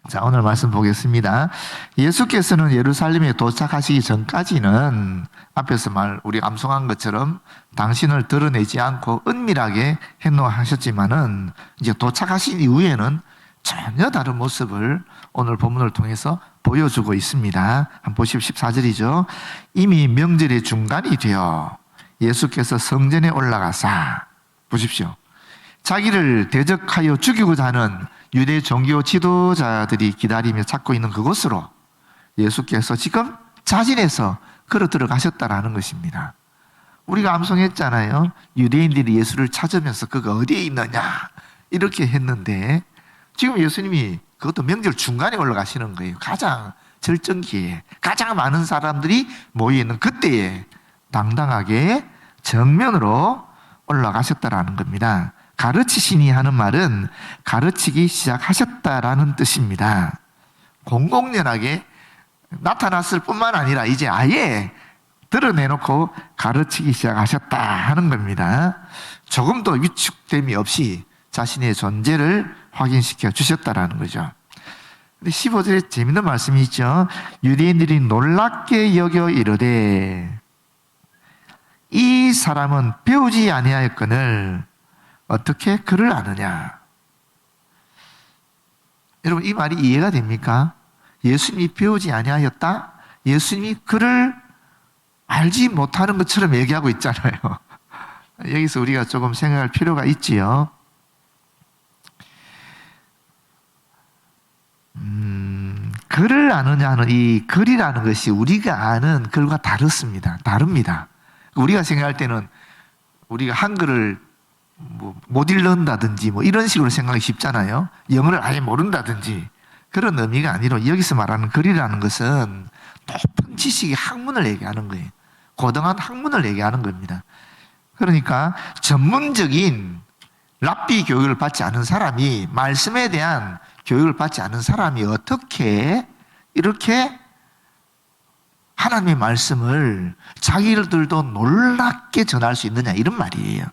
자, 오늘 말씀 보겠습니다. 예수께서는 예루살렘에 도착하시기 전까지는 앞에서 우리 암송한 것처럼 당신을 드러내지 않고 은밀하게 행동하셨지만은 이제 도착하신 이후에는 전혀 다른 모습을 오늘 본문을 통해서 보여주고 있습니다. 한번 보십시오. 14절이죠. 이미 명절의 중간이 되어 예수께서 성전에 올라가사, 보십시오. 자기를 대적하여 죽이고자 하는 유대 종교 지도자들이 기다리며 찾고 있는 그곳으로 예수께서 지금 자진해서 걸어 들어가셨다라는 것입니다. 우리가 암송했잖아요. 유대인들이 예수를 찾으면서 그가 어디에 있느냐 이렇게 했는데 지금 예수님이 그것도 명절 중간에 올라가시는 거예요. 가장 절정기에 가장 많은 사람들이 모여있는 그때에 당당하게 정면으로 올라가셨다라는 겁니다. 가르치시니 하는 말은 가르치기 시작하셨다라는 뜻입니다. 공공연하게 나타났을 뿐만 아니라 이제 아예 드러내놓고 가르치기 시작하셨다 하는 겁니다. 조금 더 위축됨이 없이 자신의 존재를 확인시켜 주셨다라는 거죠. 근데 15절에 재밌는 말씀이 있죠. 유대인들이 놀랍게 여겨 이르되 이 사람은 배우지 아니하였거늘 어떻게 그를 아느냐? 여러분, 이 말이 이해가 됩니까? 예수님이 배우지 아니하였다? 예수님이 그를 알지 못하는 것처럼 얘기하고 있잖아요. 여기서 우리가 조금 생각할 필요가 있지요. 그를 아느냐는 이 글이라는 것이 우리가 아는 글과 다릅니다. 우리가 생각할 때는 우리가 한글을 못 읽는다든지 이런 식으로 생각하기 쉽잖아요. 영어를 아예 모른다든지 그런 의미가 아니라 여기서 말하는 글이라는 것은 높은 지식의 학문을 얘기하는 거예요. 고등한 학문을 얘기하는 겁니다. 그러니까 전문적인 랍비 교육을 받지 않은 사람이, 말씀에 대한 교육을 받지 않은 사람이 어떻게 이렇게 하나님의 말씀을 자기들도 놀랍게 전할 수 있느냐, 이런 말이에요.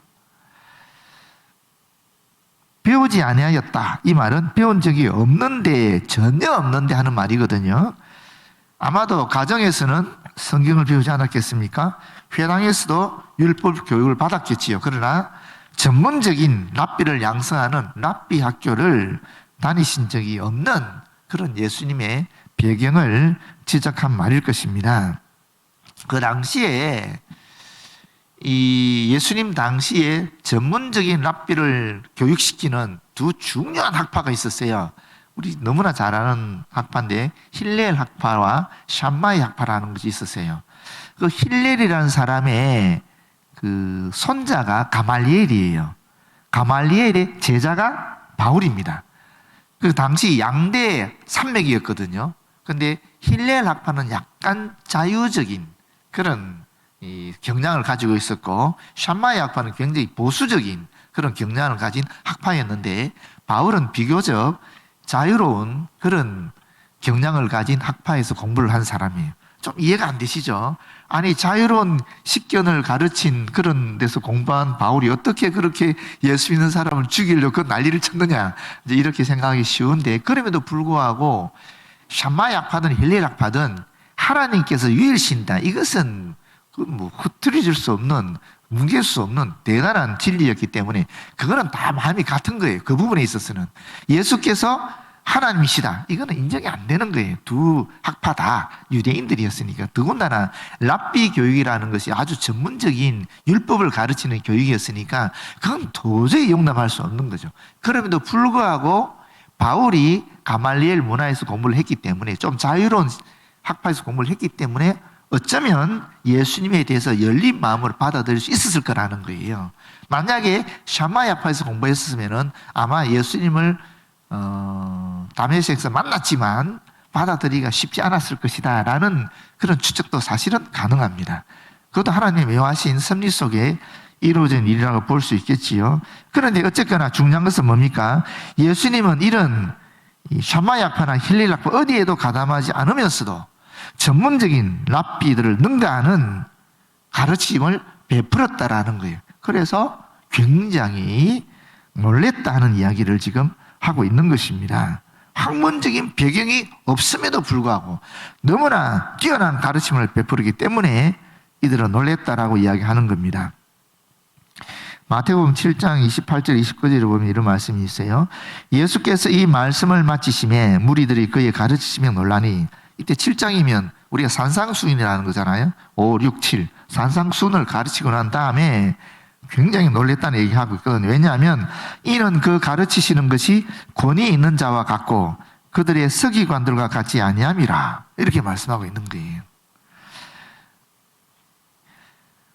배우지 아니하였다. 이 말은 배운 적이 없는데, 전혀 없는데 하는 말이거든요. 아마도 가정에서는 성경을 배우지 않았겠습니까? 회당에서도 율법 교육을 받았겠지요. 그러나 전문적인 랍비를 양성하는 랍비 학교를 다니신 적이 없는 그런 예수님의 배경을 지적한 말일 것입니다. 그 당시에 이 예수님 당시에 전문적인 랍비를 교육시키는 두 중요한 학파가 있었어요. 우리 너무나 잘 아는 학파인데 힐렐 학파와 샴마이 학파라는 것이 있었어요. 그 힐렐이라는 사람의 그 손자가 가말리엘이에요. 가말리엘의 제자가 바울입니다. 그 당시 양대 산맥이었거든요. 근데 힐렐 학파는 약간 자유적인 그런 이 경향을 가지고 있었고, 샴마이 학파는 굉장히 보수적인 그런 경향을 가진 학파였는데, 바울은 비교적 자유로운 그런 경향을 가진 학파에서 공부를 한 사람이에요. 좀 이해가 안 되시죠? 아니, 자유로운 식견을 가르친 그런 데서 공부한 바울이 어떻게 그렇게 예수 믿는 사람을 죽이려고 그 난리를 쳤느냐, 이제 이렇게 생각하기 쉬운데, 그럼에도 불구하고 샴마이 학파든 힐렐 학파든 하나님께서 유일신다, 이것은 흐트러질 수 없는, 뭉갤 수 없는 대단한 진리였기 때문에 그거는 다 마음이 같은 거예요. 그 부분에 있어서는 예수께서 하나님이시다, 이거는 인정이 안 되는 거예요. 두 학파 다 유대인들이었으니까. 더군다나 랍비 교육이라는 것이 아주 전문적인 율법을 가르치는 교육이었으니까 그건 도저히 용납할 수 없는 거죠. 그럼에도 불구하고 바울이 가말리엘 문화에서 공부를 했기 때문에, 좀 자유로운 학파에서 공부를 했기 때문에 어쩌면 예수님에 대해서 열린 마음으로 받아들일 수 있었을 거라는 거예요. 만약에 샴마이 학파에서 공부했으면 아마 예수님을 다메섹에서 만났지만 받아들이기가 쉽지 않았을 것이다 라는 그런 추측도 사실은 가능합니다. 그것도 하나님의 묘하신 섭리 속에 이루어진 일이라고 볼 수 있겠지요. 그런데 어쨌거나 중요한 것은 뭡니까? 예수님은 이런 샴마이 학파나 힐렐 학파 어디에도 가담하지 않으면서도 전문적인 랍비들을 능가하는 가르침을 베풀었다라는 거예요. 그래서 굉장히 놀랬다는 이야기를 지금 하고 있는 것입니다. 학문적인 배경이 없음에도 불구하고 너무나 뛰어난 가르침을 베푸르기 때문에 이들은 놀랬다라고 이야기하는 겁니다. 마태복음 7장 28절 29절에 보면 이런 말씀이 있어요. 예수께서 이 말씀을 마치심에 무리들이 그의 가르치시며 놀라니, 이때 7장이면 우리가 산상수훈이라는 거잖아요. 5, 6, 7 산상수훈을 가르치고 난 다음에 굉장히 놀랬다는 얘기하고 있거든요. 왜냐하면 이는 그 가르치시는 것이 권위 있는 자와 같고 그들의 서기관들과 같지 아니함이라, 이렇게 말씀하고 있는 거예요.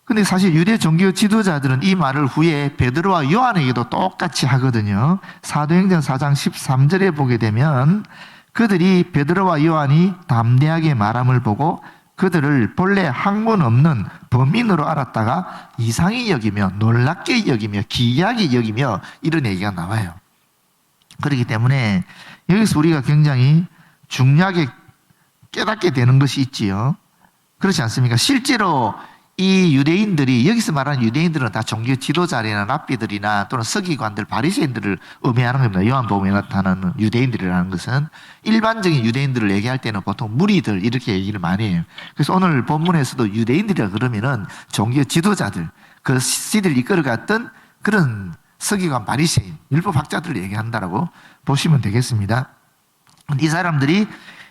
근데 사실 유대 종교 지도자들은 이 말을 후에 베드로와 요한에게도 똑같이 하거든요. 사도행전 4장 13절에 보게 되면 그들이 베드로와 요한이 담대하게 말함을 보고 그들을 본래 학문 없는 범인으로 알았다가 이상히 여기며 놀랍게 여기며 기이하게 여기며 이런 얘기가 나와요. 그렇기 때문에 여기서 우리가 굉장히 중요하게 깨닫게 되는 것이 있지요. 그렇지 않습니까? 실제로 이 유대인들이, 여기서 말하는 유대인들은 다 종교 지도자나 랍비들이나 또는 서기관들, 바리새인들을 의미하는 겁니다. 요한복음에 나타나는 유대인들이라는 것은 일반적인 유대인들을 얘기할 때는 보통 무리들 이렇게 얘기를 많이 해요. 그래서 오늘 본문에서도 유대인들이라 그러면은 종교 지도자들, 그 시대를 이끌어갔던 그런 서기관, 바리새인, 율법학자들을 얘기한다라고 보시면 되겠습니다. 이 사람들이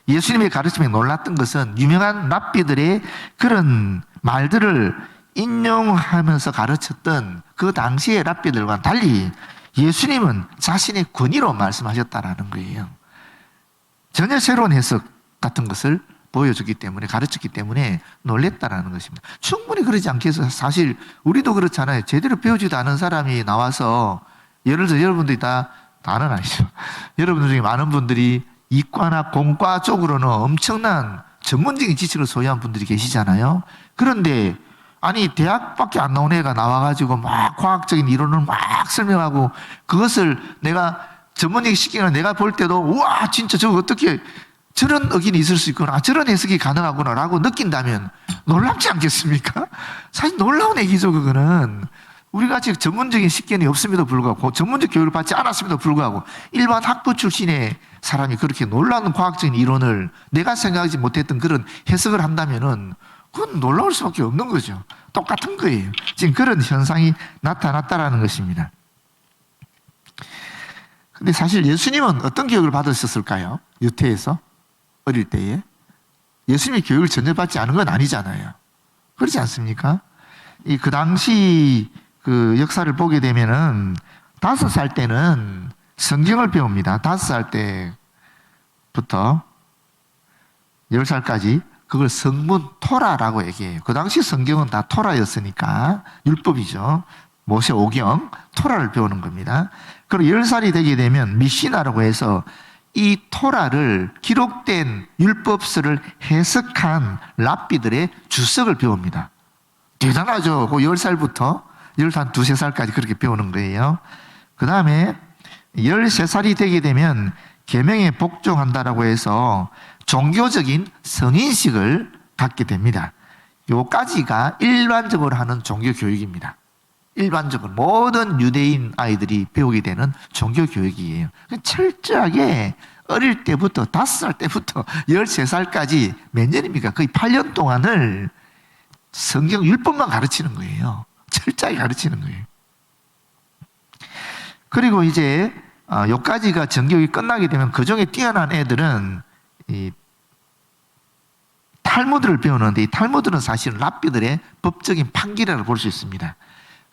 예수님의 가르침에 놀랐던 것은 유명한 랍비들의 그런 말들을 인용하면서 가르쳤던 그 당시의 랍비들과는 달리 예수님은 자신의 권위로 말씀하셨다라는 거예요. 전혀 새로운 해석 같은 것을 보여줬기 때문에, 가르쳤기 때문에 놀랬다라는 것입니다. 충분히 그러지 않겠어요? 사실 우리도 그렇잖아요. 제대로 배우지도 않은 사람이 나와서, 예를 들어 여러분들이 다는 아니죠. 여러분들 중에 많은 분들이 이과나 공과 쪽으로는 엄청난 전문적인 지식을 소유한 분들이 계시잖아요. 그런데 아니 대학밖에 안 나온 애가 나와가지고 막 과학적인 이론을 막 설명하고 그것을 내가 전문적인 시기는 내가 볼 때도 우와 진짜 저거 어떻게 저런 의견이 있을 수 있구나, 저런 해석이 가능하구나 라고 느낀다면 놀랍지 않겠습니까? 사실 놀라운 얘기죠. 그거는 우리가 아직 전문적인 식견이 없음에도 불구하고 전문적 교육을 받지 않았음에도 불구하고 일반 학부 출신의 사람이 그렇게 놀라운 과학적인 이론을 내가 생각하지 못했던 그런 해석을 한다면은 그건 놀라울 수밖에 없는 거죠. 똑같은 거예요. 지금 그런 현상이 나타났다라는 것입니다. 근데 사실 예수님은 어떤 교육을 받으셨을까요? 유태에서 어릴 때에 예수님이 교육을 전혀 받지 않은 건 아니잖아요. 그렇지 않습니까? 그 당시 그 역사를 보게 되면은 5살 때는 성경을 배웁니다. 5살 때부터 10살까지 그걸 성문 토라라고 얘기해요. 그 당시 성경은 다 토라였으니까 율법이죠. 모세 오경 토라를 배우는 겁니다. 그리고 10살이 되게 되면 미시나라고 해서 이 토라를 기록된 율법서를 해석한 랍비들의 주석을 배웁니다. 대단하죠. 그 10살부터 12~13살까지 그렇게 배우는 거예요. 그 다음에 13살이 되게 되면 계명에 복종한다라고 해서 종교적인 성인식을 갖게 됩니다. 요까지가 일반적으로 하는 종교 교육입니다. 일반적으로 모든 유대인 아이들이 배우게 되는 종교 교육이에요. 철저하게 어릴 때부터 5살 때부터 13살까지 몇 년입니까? 거의 8년 동안을 성경 율법만 가르치는 거예요. 철저하게 가르치는 거예요. 그리고 이제 여기까지가 전교육이 끝나게 되면 그 중에 뛰어난 애들은 이 탈무드를 배우는데, 이 탈무드는 사실은 랍비들의 법적인 판결이라고 볼 수 있습니다.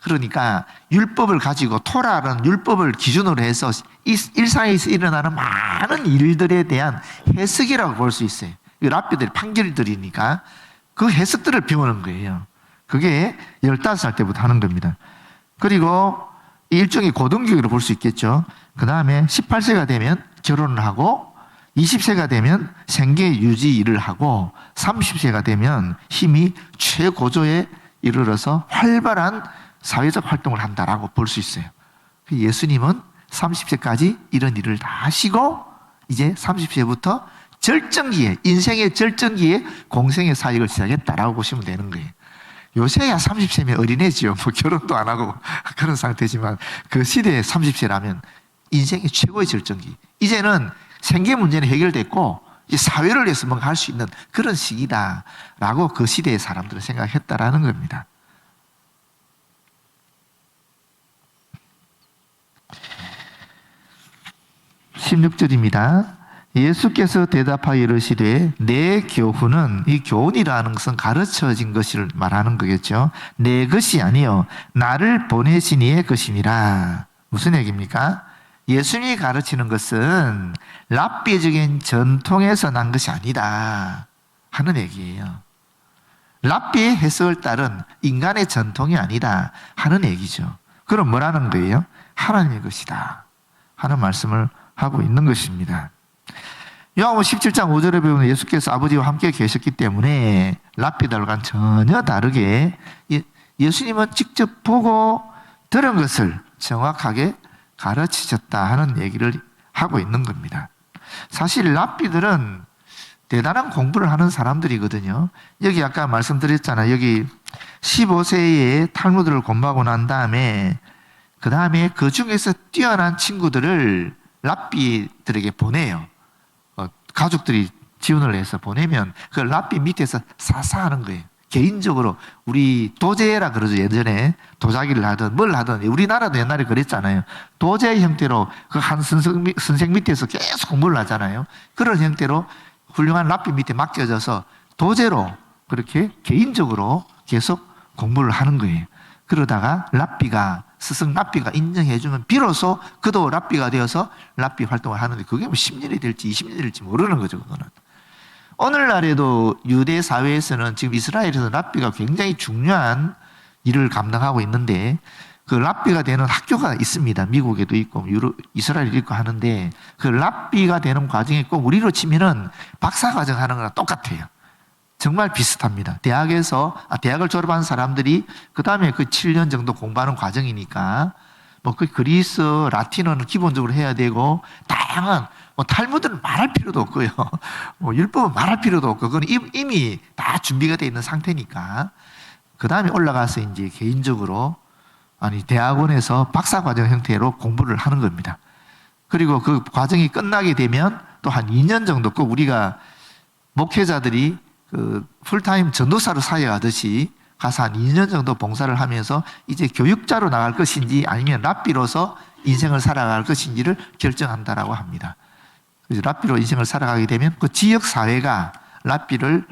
그러니까 율법을 가지고 토라는 율법을 기준으로 해서 일상에서 일어나는 많은 일들에 대한 해석이라고 볼 수 있어요. 이 랍비들의 판결들이니까 그 해석들을 배우는 거예요. 그게 15살 때부터 하는 겁니다. 그리고 일종의 고등교육으로 볼 수 있겠죠. 그 다음에 18세가 되면 결혼을 하고 20세가 되면 생계 유지 일을 하고 30세가 되면 힘이 최고조에 이르러서 활발한 사회적 활동을 한다라고 볼 수 있어요. 예수님은 30세까지 이런 일을 다 하시고 이제 30세부터 절정기에, 인생의 절정기에 공생의 사역을 시작했다라고 보시면 되는 거예요. 요새야 30세면 어린애지요. 뭐 결혼도 안 하고 그런 상태지만 그 시대에 30세라면 인생의 최고의 절정기. 이제는 생계 문제는 해결됐고 이제 사회를 위해서 뭔가 할 수 있는 그런 시기다라고 그 시대의 사람들은 생각했다라는 겁니다. (16절입니다) 예수께서 대답하여 이르시되 내 교훈은, 이 교훈이라는 것은 가르쳐진 것을 말하는 거겠죠. 내 것이 아니요 나를 보내신 이의 것이니라. 무슨 얘기입니까? 예수님이 가르치는 것은 랍비적인 전통에서 난 것이 아니다 하는 얘기예요. 랍비의 해석을 따른 인간의 전통이 아니다 하는 얘기죠. 그럼 뭐라는 거예요? 하나님의 것이다 하는 말씀을 하고 있는 것입니다. 요한복음 17장 5절에 배우는 예수께서 아버지와 함께 계셨기 때문에 랍비들과는 전혀 다르게 예수님은 직접 보고 들은 것을 정확하게 가르치셨다 하는 얘기를 하고 있는 겁니다. 사실 랍비들은 대단한 공부를 하는 사람들이거든요. 여기 아까 말씀드렸잖아요. 여기 15세에 탈무드를 공부하고 난 다음에 그 중에서 뛰어난 친구들을 랍비들에게 보내요. 가족들이 지원을 해서 보내면 그 랍비 밑에서 사사하는 거예요. 개인적으로 우리 도제라 그러죠. 예전에 도자기를 하든 뭘 하든 우리나라도 옛날에 그랬잖아요. 도제 형태로 그 한 선생 밑에서 계속 공부를 하잖아요. 그런 형태로 훌륭한 랍비 밑에 맡겨져서 도제로 그렇게 개인적으로 계속 공부를 하는 거예요. 그러다가 스승 랍비가 인정해주면 비로소 그도 랍비가 되어서 랍비 활동을 하는데 그게 뭐 10년이 될지 20년이 될지 모르는 거죠. 그거는. 오늘날에도 유대 사회에서는 지금 이스라엘에서 랍비가 굉장히 중요한 일을 감당하고 있는데 그 랍비가 되는 학교가 있습니다. 미국에도 있고 이스라엘에도 있고 하는데 그 랍비가 되는 과정이 꼭 우리로 치면은 박사과정 하는 거랑 똑같아요. 정말 비슷합니다. 대학을 졸업한 사람들이 그 다음에 그 7년 정도 공부하는 과정이니까 뭐 그 그리스, 라틴어는 기본적으로 해야 되고 다양한 탈무드는 말할 필요도 없고요. 율법은 말할 필요도 없고 그건 이미 다 준비가 되어 있는 상태니까 그 다음에 올라가서 이제 개인적으로 대학원에서 박사과정 형태로 공부를 하는 겁니다. 그리고 그 과정이 끝나게 되면 또 한 2년 정도 꼭 우리가 목회자들이 그 풀타임 전도사로 사역하듯이 가서 한 2년 정도 봉사를 하면서 이제 교육자로 나갈 것인지 아니면 랍비로서 인생을 살아갈 것인지를 결정한다라고 합니다. 그래서 랍비로 인생을 살아가게 되면 그 지역사회가 랍비를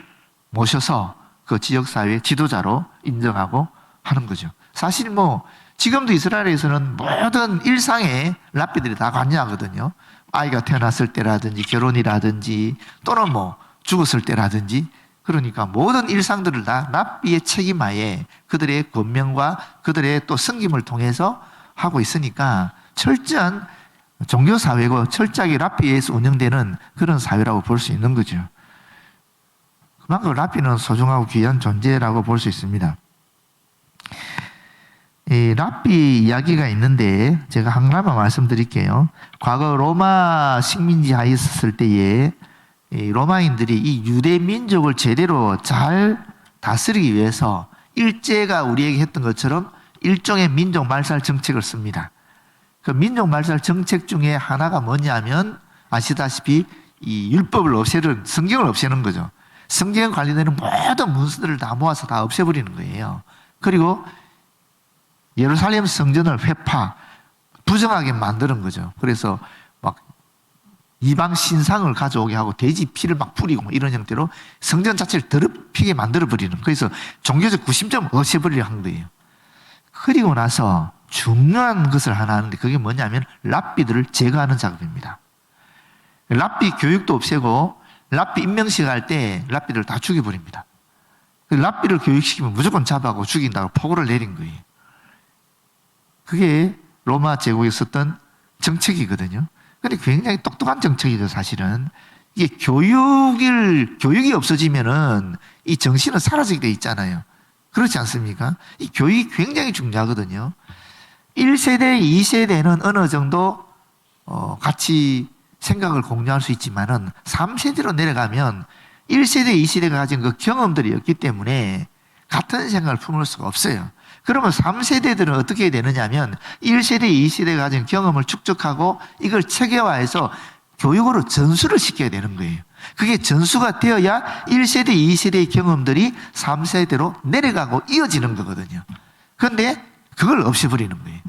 모셔서 그 지역사회의 지도자로 인정하고 하는 거죠. 사실 지금도 이스라엘에서는 모든 일상에 랍비들이 다 관여하거든요. 아이가 태어났을 때라든지 결혼이라든지 또는 죽었을 때라든지 그러니까 모든 일상들을 다 랍비의 책임하에 그들의 권명과 그들의 또 섬김을 통해서 하고 있으니까 철저한 종교사회고 철저하게 랍비에 의해서 운영되는 그런 사회라고 볼 수 있는 거죠. 그만큼 랍비는 소중하고 귀한 존재라고 볼 수 있습니다. 이 랍비 이야기가 있는데 제가 하나만 말씀드릴게요. 과거 로마 식민지 하에 있었을 때에 로마인들이 이 유대 민족을 제대로 잘 다스리기 위해서 일제가 우리에게 했던 것처럼 일종의 민족 말살 정책을 씁니다. 그 민족 말살 정책 중에 하나가 뭐냐면 아시다시피 이 율법을 없애는 성경을 없애는 거죠. 성경에 관련되는 모든 문서들을 다 모아서 다 없애버리는 거예요. 그리고 예루살렘 성전을 부정하게 만드는 거죠. 그래서 이방 신상을 가져오게 하고 돼지 피를 뿌리고 이런 형태로 성전 자체를 더럽히게 만들어버리는, 그래서 종교적 구심점을 없애버리려 한 거예요. 그리고 나서 중요한 것을 하나 하는데 그게 뭐냐면 랍비들을 제거하는 작업입니다. 랍비 교육도 없애고 랍비 임명식 할 때 랍비들을 다 죽여버립니다. 랍비를 교육시키면 무조건 잡아고 죽인다고 포고를 내린 거예요. 그게 로마 제국에 있었던 정책이거든요. 근데 굉장히 똑똑한 정책이죠, 사실은. 이게 교육이 없어지면은 이 정신은 사라지게 돼 있잖아요. 그렇지 않습니까? 이 교육이 굉장히 중요하거든요. 1세대, 2세대는 어느 정도, 같이 생각을 공유할 수 있지만은 3세대로 내려가면 1세대, 2세대가 가진 그 경험들이 없기 때문에 같은 생각을 품을 수가 없어요. 그러면 3세대들은 어떻게 되느냐 하면 1세대, 2세대가 가진 경험을 축적하고 이걸 체계화해서 교육으로 전수를 시켜야 되는 거예요. 그게 전수가 되어야 1세대, 2세대의 경험들이 3세대로 내려가고 이어지는 거거든요. 그런데 그걸 없애버리는 거예요.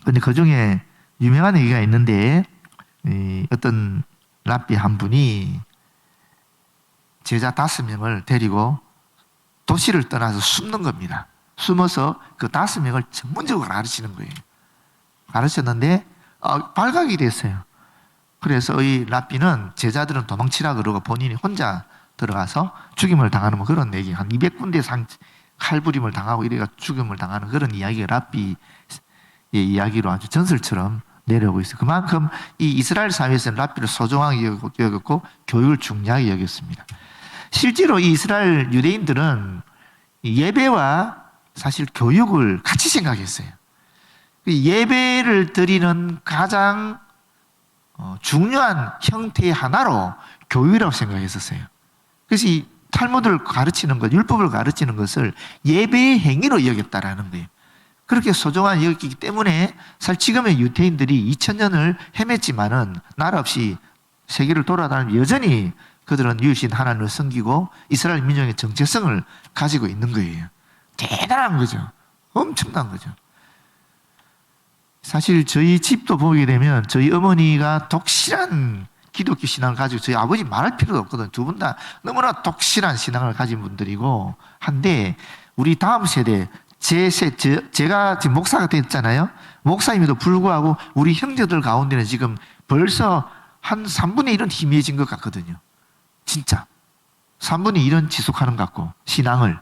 그런데 그 중에 유명한 얘기가 있는데, 어떤 랍비 한 분이 제자 5명을 데리고 도시를 떠나서 숨는 겁니다. 숨어서 그 5명을 전문적으로 가르치는 거예요. 가르쳤는데 발각이 됐어요. 그래서 이 랍비는 제자들은 도망치라 그러고 본인이 혼자 들어가서 죽임을 당하는 뭐 그런 얘기, 한 200군데 칼부림을 당하고 이래가 죽임을 당하는 그런 이야기가 랍비의 이야기로 아주 전설처럼 내려오고 있어요. 그만큼 이 이스라엘 사회에서는 랍비를 소중하게 여겼고 교육을 중요하게 여겼습니다. 실제로 이 이스라엘 유대인들은 예배와 사실 교육을 같이 생각했어요. 예배를 드리는 가장 중요한 형태의 하나로 교육이라고 생각했었어요. 그래서 이 탈무드를 가르치는 것, 율법을 가르치는 것을 예배의 행위로 여겼다라는 거예요. 그렇게 소중한 여겼기 때문에 사실 지금의 유대인들이 2000년을 헤맸지만은 나라 없이 세계를 돌아다니며 여전히 그들은 유일신 하나님을 섬기고 이스라엘 민족의 정체성을 가지고 있는 거예요. 대단한 거죠. 엄청난 거죠. 사실 저희 집도 보게 되면 저희 어머니가 독실한 기독교 신앙을 가지고 저희 아버지 말할 필요도 없거든요. 두 분 다 너무나 독실한 신앙을 가진 분들이고 한데 우리 다음 세대 제가 지금 목사가 됐잖아요. 목사임에도 불구하고 우리 형제들 가운데는 지금 벌써 한 3분의 1은 희미해진 것 같거든요. 진짜 3분의 1은 지속하는 것 같고 신앙을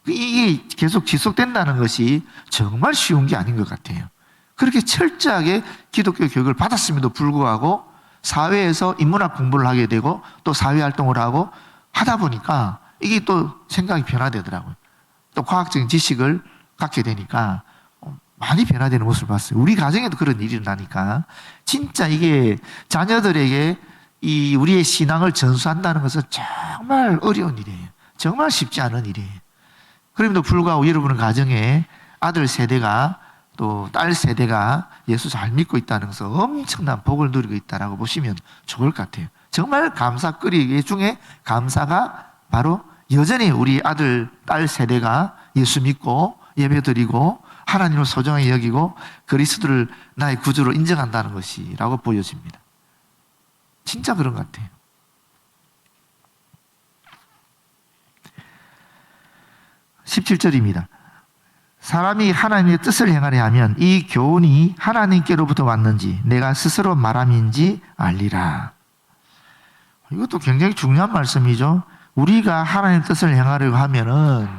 이게 계속 지속된다는 것이 정말 쉬운 게 아닌 것 같아요. 그렇게 철저하게 기독교 교육을 받았음에도 불구하고 사회에서 인문학 공부를 하게 되고 또 사회활동을 하고 하다 보니까 이게 또 생각이 변화되더라고요. 또 과학적인 지식을 갖게 되니까 많이 변화되는 모습을 봤어요. 우리 가정에도 그런 일이 일어나니까 진짜 이게 자녀들에게 이 우리의 신앙을 전수한다는 것은 정말 어려운 일이에요. 정말 쉽지 않은 일이에요. 그럼에도 불구하고 여러분의 가정에 아들 세대가 또 딸 세대가 예수 잘 믿고 있다는 것은 엄청난 복을 누리고 있다라고 보시면 좋을 것 같아요. 정말 감사거리 중에 감사가 바로 여전히 우리 아들, 딸 세대가 예수 믿고 예배드리고 하나님을 소중하게 여기고 그리스도를 나의 구주로 인정한다는 것이라고 보여집니다. 진짜 그런 것 같아요. (17절입니다) 사람이 하나님의 뜻을 행하려 하면 이 교훈이 하나님께로부터 왔는지 내가 스스로 말함인지 알리라. 이것도 굉장히 중요한 말씀이죠. 우리가 하나님의 뜻을 행하려고 하면은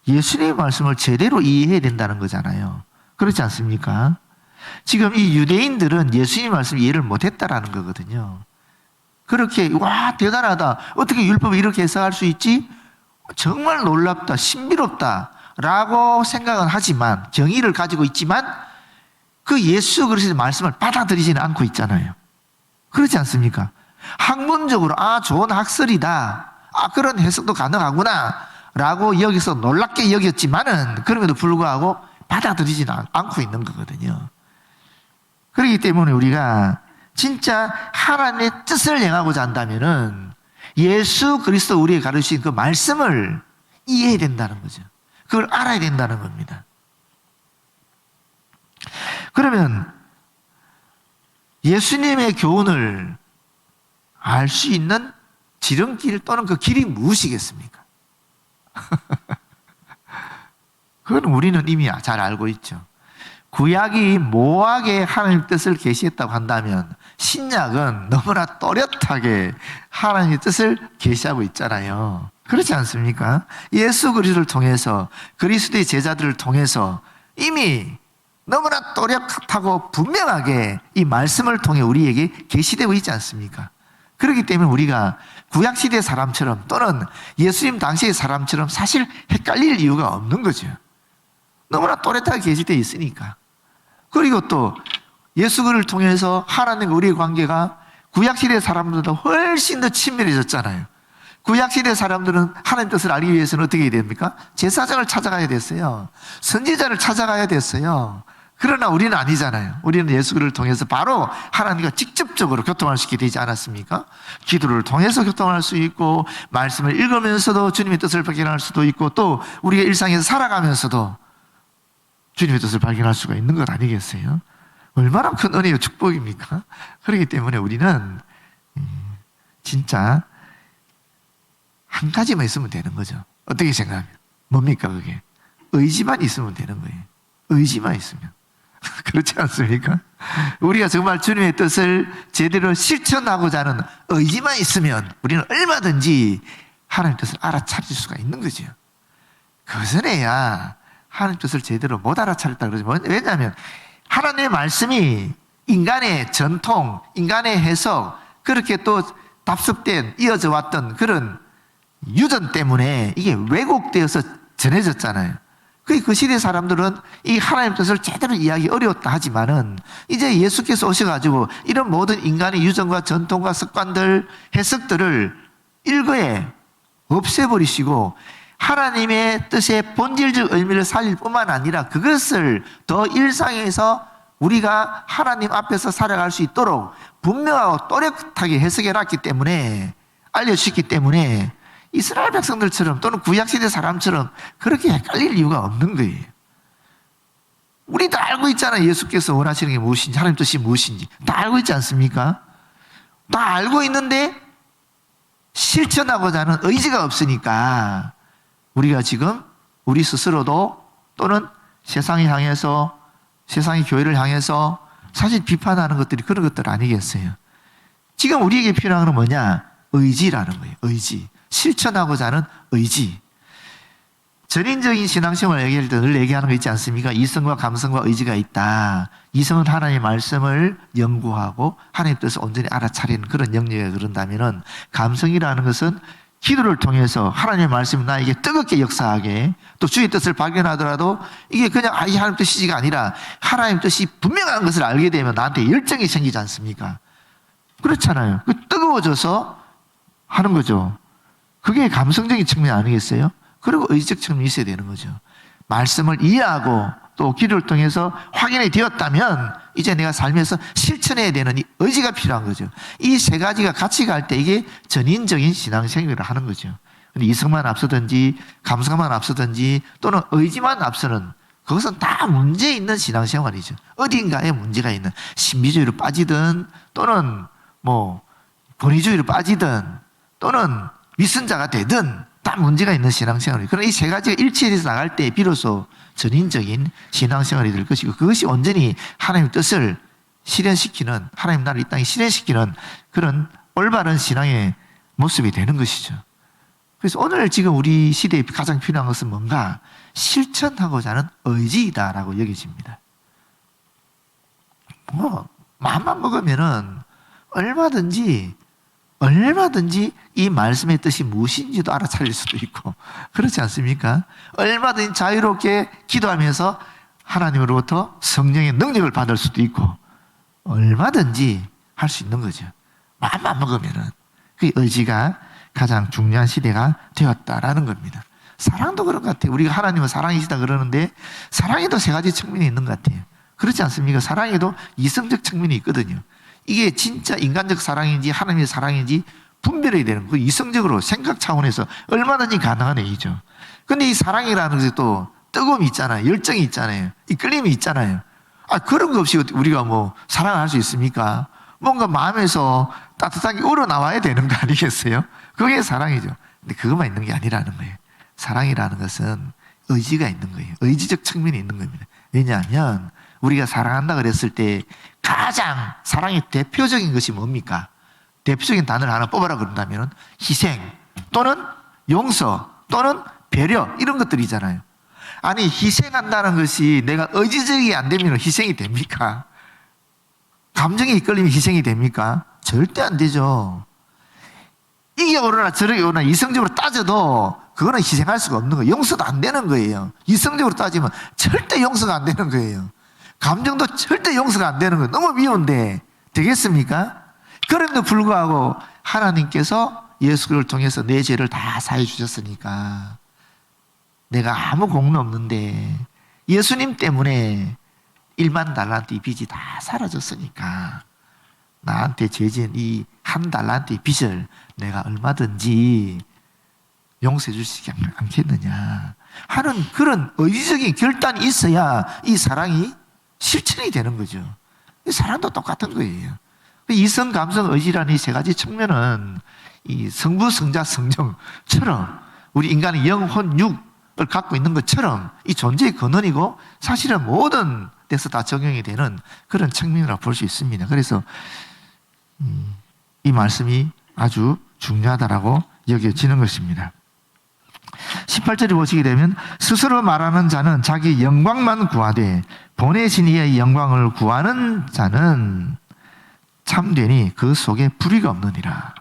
예수님의 말씀을 제대로 이해해야 된다는 거잖아요. 그렇지 않습니까? 지금 이 유대인들은 예수님의 말씀을 이해를 못했다라는 거거든요. 그렇게 와 대단하다. 어떻게 율법을 이렇게 해석할 수 있지? 정말 놀랍다. 신비롭다. 라고 생각은 하지만 정의를 가지고 있지만 그 예수 그리스도의 말씀을 받아들이지는 않고 있잖아요. 그렇지 않습니까? 학문적으로 좋은 학설이다. 그런 해석도 가능하구나. 라고 여기서 놀랍게 여겼지만은 그럼에도 불구하고 받아들이지는 않고 있는 거거든요. 그렇기 때문에 우리가 진짜 하나님의 뜻을 행하고자 한다면은 예수 그리스도 우리에게 가르치신 그 말씀을 이해해야 된다는 거죠. 그걸 알아야 된다는 겁니다. 그러면 예수님의 교훈을 알 수 있는 지름길 또는 그 길이 무엇이겠습니까? 그건 우리는 이미 잘 알고 있죠. 구약이 모호하게 하나님의 뜻을 계시했다고 한다면 신약은 너무나 또렷하게 하나님의 뜻을 계시하고 있잖아요. 그렇지 않습니까? 예수 그리스도를 통해서 그리스도의 제자들을 통해서 이미 너무나 또렷하고 분명하게 이 말씀을 통해 우리에게 계시되고 있지 않습니까? 그렇기 때문에 우리가 구약시대 사람처럼 또는 예수님 당시의 사람처럼 사실 헷갈릴 이유가 없는 거죠. 너무나 또렷하게 계시되어 있으니까. 그리고 또 예수 그리스도를 통해서 하나님과 우리의 관계가 구약시대 사람들보다 훨씬 더 친밀해졌잖아요. 구약시대 사람들은 하나님 뜻을 알기 위해서는 어떻게 해야 됩니까? 제사장을 찾아가야 됐어요. 선지자를 찾아가야 됐어요. 그러나 우리는 아니잖아요. 우리는 예수를 통해서 바로 하나님과 직접적으로 교통할 수 있게 되지 않았습니까? 기도를 통해서 교통할 수 있고, 말씀을 읽으면서도 주님의 뜻을 발견할 수도 있고, 또 우리가 일상에서 살아가면서도 주님의 뜻을 발견할 수가 있는 것 아니겠어요? 얼마나 큰 은혜요 축복입니까? 그렇기 때문에 우리는 진짜 한 가지만 있으면 되는 거죠. 어떻게 생각하면? 뭡니까 그게? 의지만 있으면 되는 거예요. 의지만 있으면. 그렇지 않습니까? 우리가 정말 주님의 뜻을 제대로 실천하고자 하는 의지만 있으면 우리는 얼마든지 하나님의 뜻을 알아차릴 수가 있는 거죠. 그것은 해야 하나님의 뜻을 제대로 못 알아차렸다 그러죠. 왜냐하면 하나님의 말씀이 인간의 전통, 인간의 해석, 그렇게 또 답습된, 이어져 왔던 그런 유전 때문에 이게 왜곡되어서 전해졌잖아요. 그 시대 사람들은 이 하나님의 뜻을 제대로 이해하기 어려웠다 하지만은 이제 예수께서 오셔가지고 이런 모든 인간의 유전과 전통과 습관들, 해석들을 일거에 없애버리시고 하나님의 뜻의 본질적 의미를 살릴 뿐만 아니라 그것을 더 일상에서 우리가 하나님 앞에서 살아갈 수 있도록 분명하고 또렷하게 해석해 놨기 때문에, 알려주셨기 때문에 이스라엘 백성들처럼 또는 구약시대 사람처럼 그렇게 헷갈릴 이유가 없는 거예요. 우리 다 알고 있잖아요. 예수께서 원하시는 게 무엇인지, 하나님 뜻이 무엇인지 다 알고 있지 않습니까? 다 알고 있는데 실천하고자 하는 의지가 없으니까 우리가 지금 우리 스스로도 또는 세상을 향해서, 세상의 교회를 향해서 사실 비판하는 것들이 그런 것들 아니겠어요? 지금 우리에게 필요한 건 뭐냐? 의지라는 거예요. 의지. 실천하고자 하는 의지. 전인적인 신앙생활을 얘기할 때 늘 얘기하는 거 있지 않습니까? 이성과 감성과 의지가 있다. 이성은 하나님의 말씀을 연구하고 하나님의 뜻을 온전히 알아차리는 그런 영역에 그런다면은, 감성이라는 것은 기도를 통해서 하나님의 말씀이 나에게 뜨겁게 역사하게, 또 주의 뜻을 발견하더라도 이게 그냥 이 하나님 뜻이지가 아니라 하나님 뜻이 분명한 것을 알게 되면 나한테 열정이 생기지 않습니까? 그렇잖아요. 뜨거워져서 하는 거죠. 그게 감성적인 측면 아니겠어요? 그리고 의지적 측면이 있어야 되는 거죠. 말씀을 이해하고 또 기도를 통해서 확인이 되었다면 이제 내가 삶에서 실천해야 되는 이 의지가 필요한 거죠. 이 세 가지가 같이 갈 때 이게 전인적인 신앙생활을 하는 거죠. 근데 이성만 앞서든지 감성만 앞서든지 또는 의지만 앞서는, 그것은 다 문제 있는 신앙생활이죠. 어딘가에 문제가 있는, 신비주의로 빠지든 또는 권위주의로 빠지든 또는 위선자가 되든 다 문제가 있는 신앙생활이에요. 그러나 이 세 가지가 일치해서 나갈 때 비로소 전인적인 신앙생활이 될 것이고, 그것이 온전히 하나님의 뜻을 실현시키는, 하나님 나라를 이 땅에 실현시키는 그런 올바른 신앙의 모습이 되는 것이죠. 그래서 오늘 지금 우리 시대에 가장 필요한 것은 뭔가? 실천하고자 하는 의지이다라고 여겨집니다. 마음만 먹으면은 얼마든지 이 말씀의 뜻이 무엇인지도 알아차릴 수도 있고, 그렇지 않습니까? 얼마든지 자유롭게 기도하면서 하나님으로부터 성령의 능력을 받을 수도 있고, 얼마든지 할 수 있는 거죠. 마음만 먹으면은. 그 의지가 가장 중요한 시대가 되었다라는 겁니다. 사랑도 그런 것 같아요. 우리가 하나님은 사랑이시다 그러는데 사랑에도 세 가지 측면이 있는 것 같아요. 그렇지 않습니까? 사랑에도 이성적 측면이 있거든요. 이게 진짜 인간적 사랑인지 하나님의 사랑인지 분별해야 되는 거예요. 이성적으로 생각 차원에서 얼마든지 가능한 얘기죠. 근데 이 사랑이라는 것이 또 뜨거움이 있잖아요. 열정이 있잖아요. 이끌림이 있잖아요. 그런 거 없이 우리가 사랑을 할 수 있습니까? 뭔가 마음에서 따뜻하게 우러나와야 되는 거 아니겠어요? 그게 사랑이죠. 근데 그것만 있는 게 아니라는 거예요. 사랑이라는 것은 의지가 있는 거예요. 의지적 측면이 있는 겁니다. 왜냐하면 우리가 사랑한다 그랬을 때 가장 사랑의 대표적인 것이 뭡니까? 대표적인 단어를 하나 뽑아라 그런다면 희생 또는 용서 또는 배려, 이런 것들이잖아요. 아니, 희생한다는 것이 내가 의지적이 안 되면 희생이 됩니까? 감정이 이끌리면 희생이 됩니까? 절대 안 되죠. 이게 오르나 저렇게 오르나 이성적으로 따져도 그거는 희생할 수가 없는 거예요. 용서도 안 되는 거예요. 이성적으로 따지면 절대 용서가 안 되는 거예요. 감정도 절대 용서가 안 되는 거예요. 너무 미운데 되겠습니까? 그럼에도 불구하고 하나님께서 예수를 통해서 내 죄를 다 사해 주셨으니까 내가 아무 공로 없는데 예수님 때문에 1만 달란트 이 빚이 다 사라졌으니까 나한테 죄진 이 1달란트의 빚을 내가 얼마든지 용서해 주시지 않겠느냐 하는 그런 의지적인 결단이 있어야 이 사랑이 실천이 되는 거죠. 이 사랑도 똑같은 거예요. 이성, 감성, 의지라는 이 세 가지 측면은 이 성부, 성자, 성령처럼 우리 인간의 영, 혼, 육을 갖고 있는 것처럼 이 존재의 근원이고 사실은 모든 데서 다 적용이 되는 그런 측면이라고 볼 수 있습니다. 그래서 이 말씀이 아주 중요하다라고 여겨지는 것입니다. 18절에 보시게 되면 스스로 말하는 자는 자기 영광만 구하되 보내신 이의 영광을 구하는 자는 참되니 그 속에 불의가 없느니라.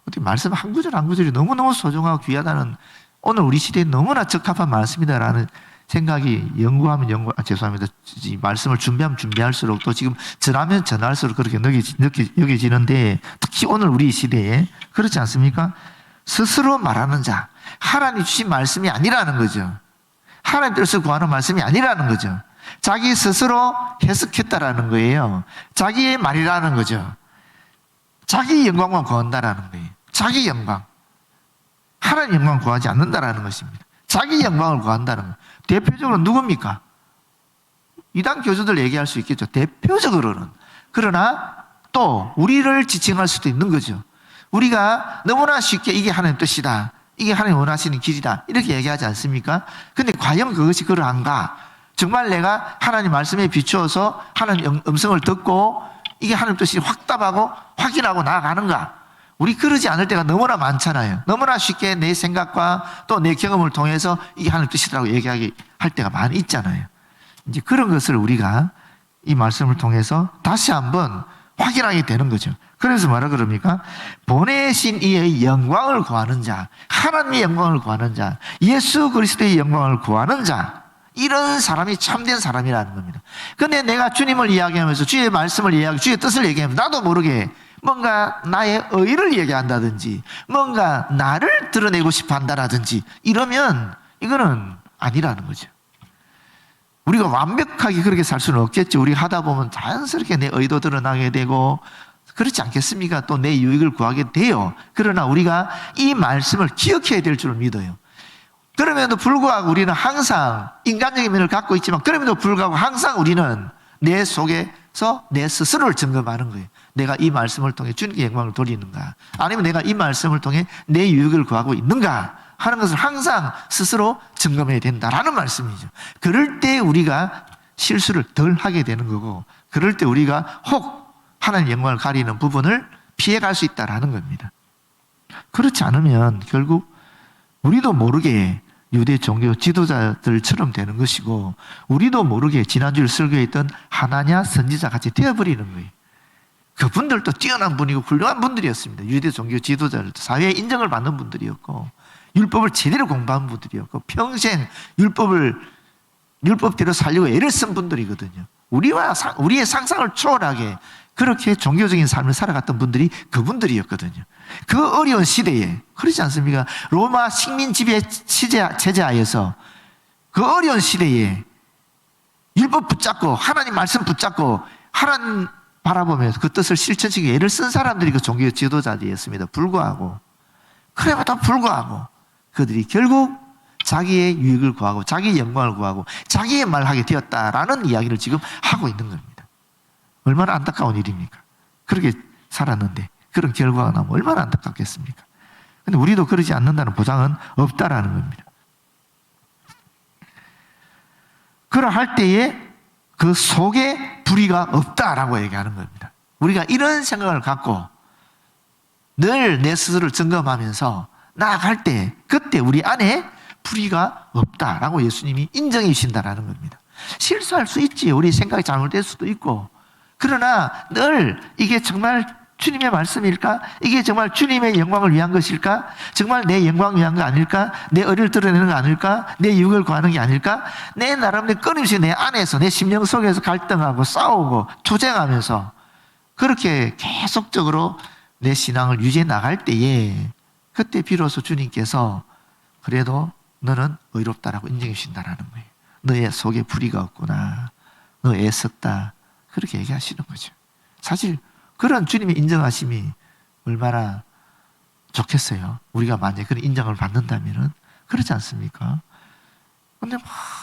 어떻게 말씀 한 구절 한 구절이 너무너무 소중하고 귀하다는 오늘 우리 시대에 너무나 적합한 말씀이다라는 생각이 연구하면 죄송합니다. 이 말씀을 준비하면 준비할수록 또 지금 전하면 전할수록 그렇게 여겨지는데 특히 오늘 우리 시대에 그렇지 않습니까? 스스로 말하는 자, 하나님 주신 말씀이 아니라는 거죠. 하나님 뜻을 구하는 말씀이 아니라는 거죠. 자기 스스로 해석했다라는 거예요. 자기의 말이라는 거죠. 자기 영광만 구한다라는 거예요. 자기 영광. 하나님 영광 구하지 않는다라는 것입니다. 자기 영광을 구한다는 거. 대표적으로 누굽니까? 이단 교주들 얘기할 수 있겠죠. 대표적으로는. 그러나 또 우리를 지칭할 수도 있는 거죠. 우리가 너무나 쉽게 이게 하나님 뜻이다. 이게 하나님 원하시는 길이다. 이렇게 얘기하지 않습니까? 근데 과연 그것이 그러한가? 정말 내가 하나님 말씀에 비추어서 하나님 음성을 듣고 이게 하나님 뜻이 확답하고 확인하고 나아가는가? 우리 그러지 않을 때가 너무나 많잖아요. 너무나 쉽게 내 생각과 또 내 경험을 통해서 이게 하나님 뜻이라고 얘기하게 할 때가 많이 있잖아요. 이제 그런 것을 우리가 이 말씀을 통해서 다시 한번 확인하게 되는 거죠. 그래서 뭐라 그럽니까? 보내신 이의 영광을 구하는 자, 하나님의 영광을 구하는 자, 예수 그리스도의 영광을 구하는 자, 이런 사람이 참된 사람이라는 겁니다. 근데 내가 주님을 이야기하면서 주의 말씀을 이야기하고 주의 뜻을 얘기하면 나도 모르게 뭔가 나의 의를 얘기한다든지 뭔가 나를 드러내고 싶어 한다든지 이러면 이거는 아니라는 거죠. 우리가 완벽하게 그렇게 살 수는 없겠죠. 우리가 하다 보면 자연스럽게 내 의도 드러나게 되고 그렇지 않겠습니까? 또 내 유익을 구하게 돼요. 그러나 우리가 이 말씀을 기억해야 될 줄 믿어요. 그럼에도 불구하고 우리는 항상 인간적인 면을 갖고 있지만 그럼에도 불구하고 항상 우리는 내 속에서 내 스스로를 점검하는 거예요. 내가 이 말씀을 통해 주님께 영광을 돌리는가? 아니면 내가 이 말씀을 통해 내 유익을 구하고 있는가? 하는 것을 항상 스스로 점검해야 된다라는 말씀이죠. 그럴 때 우리가 실수를 덜 하게 되는 거고 그럴 때 우리가 혹 하나님 영광을 가리는 부분을 피해갈 수 있다라는 겁니다. 그렇지 않으면 결국 우리도 모르게 유대 종교 지도자들처럼 되는 것이고 우리도 모르게 지난주에 설교했던 하나냐 선지자 같이 되어버리는 거예요. 그분들도 뛰어난 분이고 훌륭한 분들이었습니다. 유대 종교 지도자들 사회에 인정을 받는 분들이었고 율법을 제대로 공부한 분들이었고 평생 율법대로 살려고 애를 쓴 분들이거든요. 우리의 상상을 초월하게 그렇게 종교적인 삶을 살아갔던 분들이 그분들이었거든요. 그 어려운 시대에 그렇지 않습니까? 로마 식민 지배 체제하에서 그 어려운 시대에 율법 붙잡고 하나님 말씀 붙잡고 하나님 바라보면서 그 뜻을 실천시키기 애를 쓴 사람들이 그 종교 지도자들이었습니다. 그래도 불구하고 그들이 결국 자기의 유익을 구하고 자기의 영광을 구하고 자기의 말을 하게 되었다라는 이야기를 지금 하고 있는 겁니다. 얼마나 안타까운 일입니까? 그렇게 살았는데 그런 결과가 나면 얼마나 안타깝겠습니까? 근데 우리도 그러지 않는다는 보장은 없다라는 겁니다. 그러할 때에 그 속에 불의가 없다라고 얘기하는 겁니다. 우리가 이런 생각을 갖고 늘 내 스스로를 점검하면서 나아갈 때 그때 우리 안에 불의가 없다라고 예수님이 인정해 주신다라는 겁니다. 실수할 수 있지. 우리 생각이 잘못될 수도 있고 그러나 늘 이게 정말 주님의 말씀일까? 이게 정말 주님의 영광을 위한 것일까? 정말 내 영광을 위한 거 아닐까? 내 의를 드러내는 거 아닐까? 내 유익을 구하는 게 아닐까? 내 나름대로 끊임없이 내 안에서 내 심령 속에서 갈등하고 싸우고 투쟁하면서 그렇게 계속적으로 내 신앙을 유지해 나갈 때에 그때 비로소 주님께서 그래도 너는 의롭다라고 인정해 주신다라는 거예요. 너의 속에 불의가 없구나. 너 애썼다. 그렇게 얘기하시는 거죠. 사실 그런 주님의 인정하심이 얼마나 좋겠어요. 우리가 만약에 그런 인정을 받는다면은. 그렇지 않습니까? 근데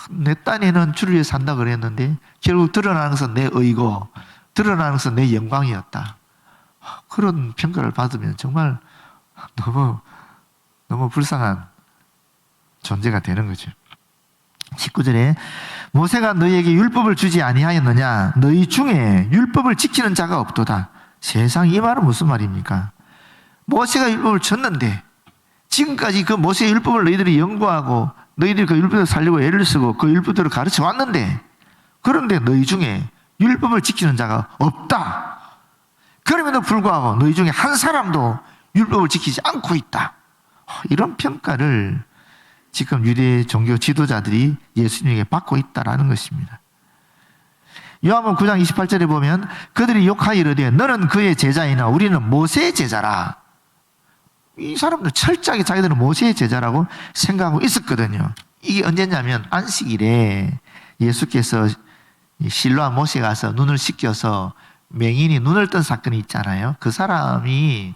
내 딴에는 주를 위해 산다 그랬는데 결국 드러나는 것은 내 의고 드러나는 것은 내 영광이었다. 그런 평가를 받으면 정말 너무 불쌍한 존재가 되는 거죠. 19절에 모세가 너희에게 율법을 주지 아니하였느냐? 너희 중에 율법을 지키는 자가 없도다. 세상, 이 말은 무슨 말입니까? 모세가 율법을 줬는데 지금까지 그 모세의 율법을 너희들이 연구하고 너희들이 그 율법을 살려고 애를 쓰고 그 율법대로 가르쳐 왔는데, 그런데 너희 중에 율법을 지키는 자가 없다. 그럼에도 불구하고 너희 중에 한 사람도 율법을 지키지 않고 있다. 이런 평가를 지금 유대 종교 지도자들이 예수님에게 받고 있다라는 것입니다. 요한복음 9장 28절에 보면 그들이 욕하여 이르되 너는 그의 제자이나 우리는 모세의 제자라. 이 사람들 철저하게 자기들은 모세의 제자라고 생각하고 있었거든요. 이게 언제냐면 안식일에 예수께서 실로암 못에 가서 눈을 씻겨서 맹인이 눈을 뜬 사건이 있잖아요. 그 사람이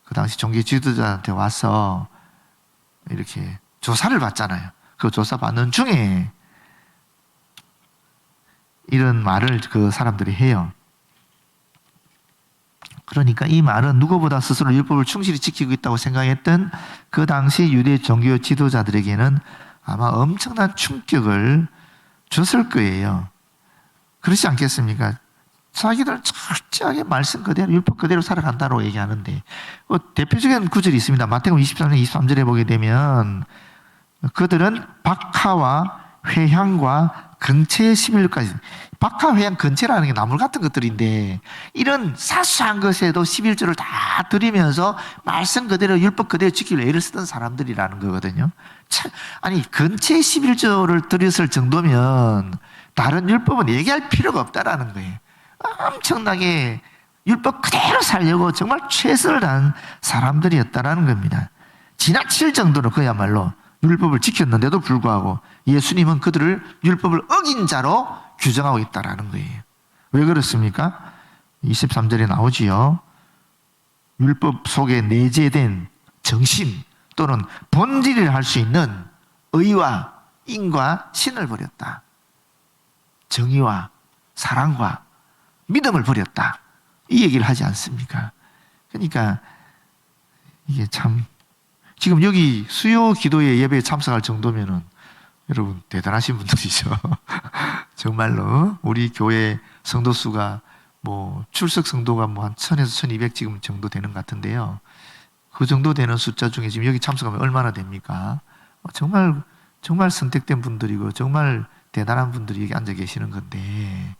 그 당시 종교 지도자한테 와서 이렇게 조사를 받잖아요. 그 조사 받는 중에 이런 말을 그 사람들이 해요. 그러니까 이 말은 누구보다 스스로 율법을 충실히 지키고 있다고 생각했던 그 당시 유대 종교 지도자들에게는 아마 엄청난 충격을 줬을 거예요. 그렇지 않겠습니까? 자기들은 철저하게 말씀 그대로 율법 그대로 살아간다고 얘기하는데 대표적인 구절이 있습니다. 마태복음 23장 23절에 보게 되면 그들은 박하와 회향과 근체의 11조까지, 박하, 회향, 근체라는 게 나물 같은 것들인데 이런 사소한 것에도 11조를 다 드리면서 말씀 그대로 율법 그대로 지키려 애를 쓰던 사람들이라는 거거든요. 아니 근체 11조를 드렸을 정도면 다른 율법은 얘기할 필요가 없다라는 거예요. 엄청나게 율법 그대로 살려고 정말 최선을 다한 사람들이었다라는 겁니다. 지나칠 정도로 그야말로 율법을 지켰는데도 불구하고 예수님은 그들을 율법을 어긴 자로 규정하고 있다는 거예요. 왜 그렇습니까? 23절에 나오지요. 율법 속에 내재된 정신 또는 본질을 할 수 있는 의와 인과 신을 버렸다. 정의와 사랑과 믿음을 버렸다. 이 얘기를 하지 않습니까? 그러니까 이게 참 지금 여기 수요 기도회 예배에 참석할 정도면은 여러분 대단하신 분들이죠. 정말로 우리 교회 성도 수가 뭐 출석 성도가 뭐 한 1000에서 1200 지금 정도 되는 것 같은데요. 그 정도 되는 숫자 중에 지금 여기 참석하면 얼마나 됩니까? 정말 선택된 분들이고 정말 대단한 분들이 여기 앉아 계시는 건데,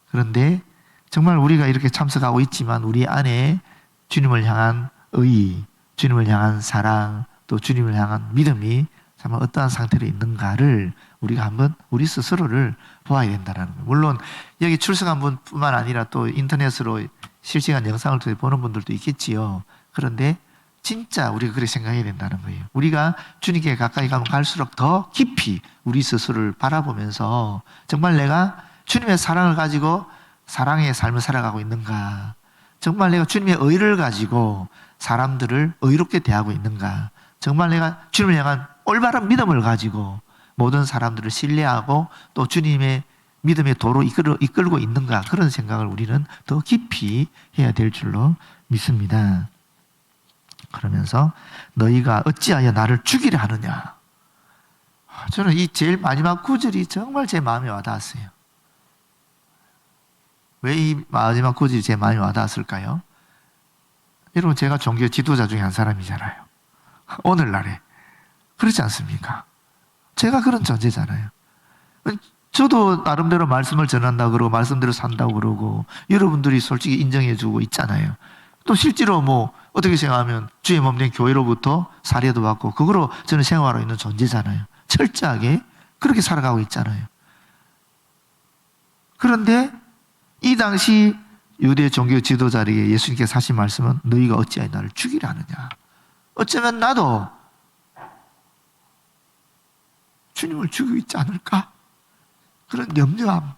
그런데 정말 우리가 이렇게 참석하고 있지만 우리 안에 주님을 향한 의, 주님을 향한 사랑, 또 주님을 향한 믿음이 정말 어떠한 상태로 있는가를 우리가 한번 우리 스스로를 보아야 된다는 거예요. 물론 여기 출석한 분뿐만 아니라 또 인터넷으로 실시간 영상을 통해 보는 분들도 있겠지요. 그런데 진짜 우리가 그렇게 생각해야 된다는 거예요. 우리가 주님께 가까이 가면 갈수록 더 깊이 우리 스스로를 바라보면서 정말 내가 주님의 사랑을 가지고 사랑의 삶을 살아가고 있는가, 정말 내가 주님의 의를 가지고 사람들을 의롭게 대하고 있는가, 정말 내가 주님을 향한 올바른 믿음을 가지고 모든 사람들을 신뢰하고 또 주님의 믿음의 도로 이끌고 있는가, 그런 생각을 우리는 더 깊이 해야 될 줄로 믿습니다. 그러면서 너희가 어찌하여 나를 죽이려 하느냐. 저는 이 제일 마지막 구절이 정말 제 마음에 와닿았어요. 왜 이 마지막 구절이 제 마음에 와닿았을까요? 여러분, 제가 종교 지도자 중에 한 사람이잖아요. 오늘날에. 그렇지 않습니까? 제가 그런 존재잖아요. 저도 나름대로 말씀을 전한다고 그러고 말씀대로 산다고 그러고 여러분들이 솔직히 인정해 주고 있잖아요. 또 실제로 뭐 어떻게 생각하면 주의 몸된 교회로부터 사례도 받고 그거로 저는 생활하고 있는 존재잖아요. 철저하게 그렇게 살아가고 있잖아요. 그런데 이 당시 유대 종교 지도자에게 예수님께서 하신 말씀은 너희가 어찌하여 나를 죽이려 하느냐. 어쩌면 나도 주님을 죽이고 있지 않을까? 그런 염려함.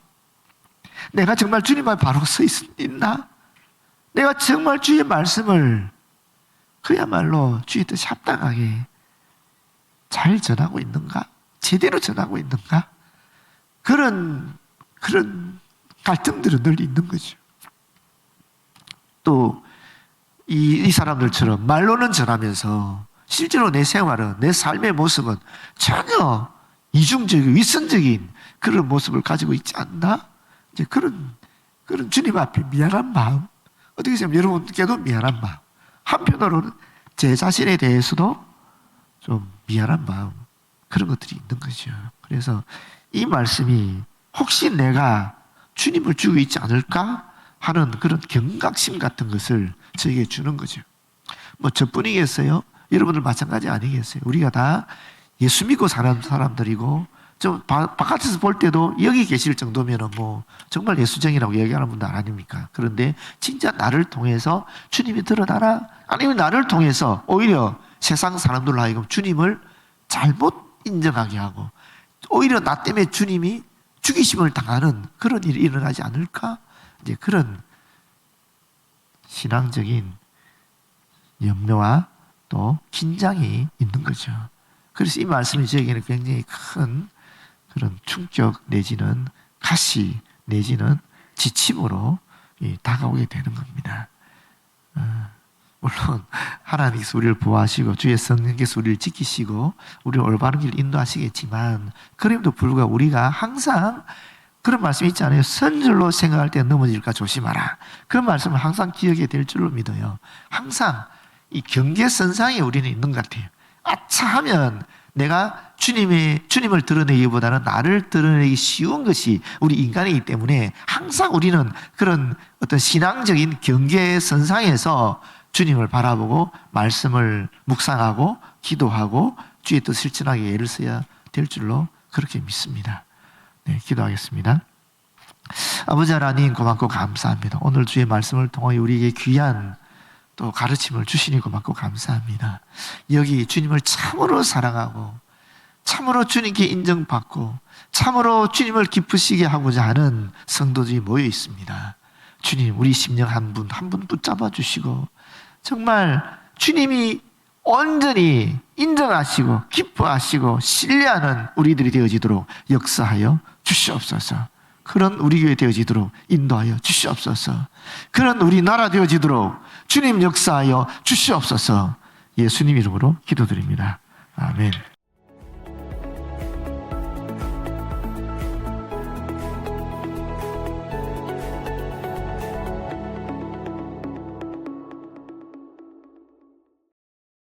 내가 정말 주님 앞에 바로 서 있나? 내가 정말 주의 말씀을 그야말로 주의 뜻에 합당하게 잘 전하고 있는가? 제대로 전하고 있는가? 그런 갈등들은 늘 있는 거죠. 또 이 사람들처럼 말로는 전하면서 실제로 내 생활은, 내 삶의 모습은 전혀 이중적이고 위선적인 그런 모습을 가지고 있지 않나? 이제 그런 주님 앞에 미안한 마음, 어떻게 보면 여러분께도 미안한 마음, 한편으로는 제 자신에 대해서도 좀 미안한 마음, 그런 것들이 있는 거죠. 그래서 이 말씀이 혹시 내가 주님을 죽이고 있지 않을까 하는 그런 경각심 같은 것을 저에게 주는 거죠. 뭐 저뿐이겠어요? 여러분들 마찬가지 아니겠어요? 우리가 다 예수 믿고 사는 사람들이고, 좀 바깥에서 볼 때도 여기 계실 정도면은 뭐 정말 예수쟁이라고 얘기하는 분들 아닙니까? 그런데 진짜 나를 통해서 주님이 드러나나? 아니면 나를 통해서 오히려 세상 사람들로 하여금 주님을 잘못 인정하게 하고, 오히려 나 때문에 주님이 죽이심을 당하는 그런 일이 일어나지 않을까? 이제 그런 신앙적인 염려와 또 긴장이 있는 거죠. 그래서 이 말씀이 저에게는 굉장히 큰 그런 충격 내지는 가시 내지는 지침으로 다가오게 되는 겁니다. 물론 하나님께서 우리를 보호하시고 주의 성령께서 우리를 지키시고 우리를 올바른 길을 인도하시겠지만, 그럼에도 불구하고 우리가 항상 그런 말씀이 있지 않아요? 선줄로 생각할 때 넘어질까 조심하라. 그런 말씀을 항상 기억해야 될 줄로 믿어요. 항상 이 경계선상에 우리는 있는 것 같아요. 아차 하면 내가 주님을 드러내기보다는 나를 드러내기 쉬운 것이 우리 인간이기 때문에 항상 우리는 그런 어떤 신앙적인 경계선상에서 주님을 바라보고 말씀을 묵상하고 기도하고 주의 뜻을 실천하게 애를 써야 될 줄로 그렇게 믿습니다. 네, 기도하겠습니다. 아버지 하나님, 고맙고 감사합니다. 오늘 주의 말씀을 통하여 우리에게 귀한 또 가르침을 주시니 고맙고 감사합니다. 여기 주님을 참으로 사랑하고 참으로 주님께 인정받고 참으로 주님을 기쁘시게 하고자 하는 성도들이 모여 있습니다. 주님, 우리 심령 한 분 한 분 붙잡아 주시고 정말 주님이 온전히 인정하시고 기뻐하시고 신뢰하는 우리들이 되어지도록 역사하여 주시옵소서. 그런 우리 교회 되어지도록 인도하여 주시옵소서. 그런 우리나라 되어지도록 주님 역사하여 주시옵소서. 예수님 이름으로 기도드립니다. 아멘.